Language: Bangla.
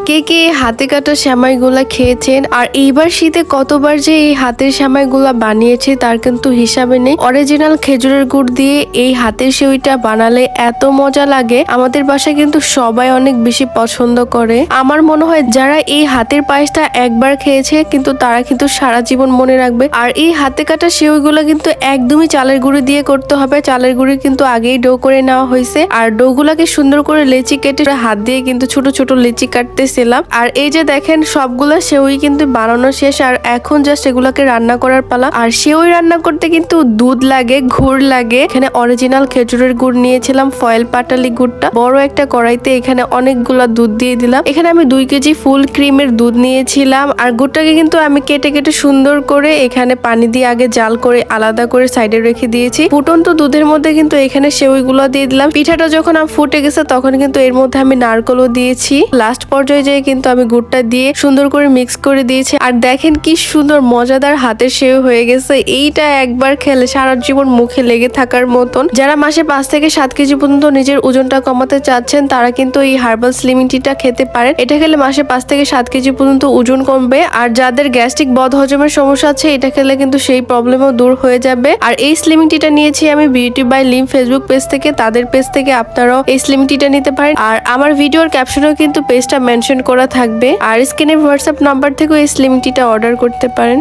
কে কে হাতে কাটা সেমাইগুলা খেয়েছেন আর এইবার শীতে কতবার যে এই হাতের সেমাইগুলা বানিয়েছে তার কিন্তু হিসাবে নেই। অরিজিনাল খেজুরের গুড় দিয়ে এই হাতের সেমাইটা বানালে এত মজা লাগে, আমাদের বাসায় কিন্তু সবাই অনেক বেশি পছন্দ করে। আমার মনে হয় যারা এই হাতের পায়েসটা একবার খেয়েছে কিন্তু তারা কিন্তু সারা জীবন মনে রাখবে। আর এই হাতে কাটা সেমাইগুলো কিন্তু একদমই চালের গুঁড়ি দিয়ে করতে হবে। চালের গুঁড়ি কিন্তু আগেই ডো করে নেওয়া হয়েছে আর ডোগুলাকে সুন্দর করে লেচি কেটে হাত দিয়ে কিন্তু ছোট ছোট লেচি কাটতেছিলাম। আর এই যে দেখেন সবগুলা সেওই কিন্তু বানানো শেষ আর এখন জাস্ট এগুলাকে রান্না করার পালা। আর সেওই রান্না করতে কিন্তু দুধ লাগে, গুড় লাগে। এখানে অরিজিনাল খেজুরের গুড় নিয়েছিলাম, ফয়েল পাটালি গুড়টা। বড় একটা কড়াইতে এখানে অনেকগুলা দুধ দিয়ে দিলাম। এখানে আমি 2 কেজি ফুল ক্রিমের দুধ নিয়েছিলাম আর গুড়টাকে কিন্তু আমি কেটে কেটে সুন্দর করে এখানে পানি দিয়ে আগে জাল করে আলাদা করে সাইডে রেখে দিয়েছি। ফুটন্ত দুধের মধ্যে কিন্তু এখানে সেওইগুলো দিয়ে দিলাম। পিঠাটা যখন আমি ফুটে গেছে তখন কিন্তু এর মধ্যে আমি নারকেলও দিয়েছি। লাস্ট পর্যায়ে যেয়ে কিন্তু আমি গুড়টা দিয়ে সুন্দর করে মিক্স করে দিয়েছি। আর দেখেন কি সুন্দর মজাদার হাতের সেও হয়ে গেছে। এইটা একবার খেলে সারা জীবন মুখে লেগে থাকার মতন। যারা মাসে 5 থেকে 7 কেজি পর্যন্ত নিজের ওজনটা কমাতে চাচ্ছেন তারা কিন্তু এই হার্বাল স্লিমিং টিটা খেতে পারেন। এটা খেলে মাসে 5 থেকে 7 কেজি পর্যন্ত ওজন কমবে। আর যাদের গ্যাস্ট্রিক বদ হজমের সমস্যা আছে এটা খেলে কিন্তু সেই প্রবলেমও দূর হয়ে যাবে। আর এই স্লিমিং টিটা নিয়েছি আমি beauty by Lim Facebook page থেকে। তাদের পেজ থেকে আপনারাও এই স্লিমিং টিটা নিতে পারেন। আর আমার ভিডিওর ক্যাপশনেও কিন্তু পেজটা মেনশন করা থাকবে। আর স্ক্রিনে হোয়াটসঅ্যাপ নাম্বার থেকেও এই স্লিমিং টিটা অর্ডার করতে পারেন।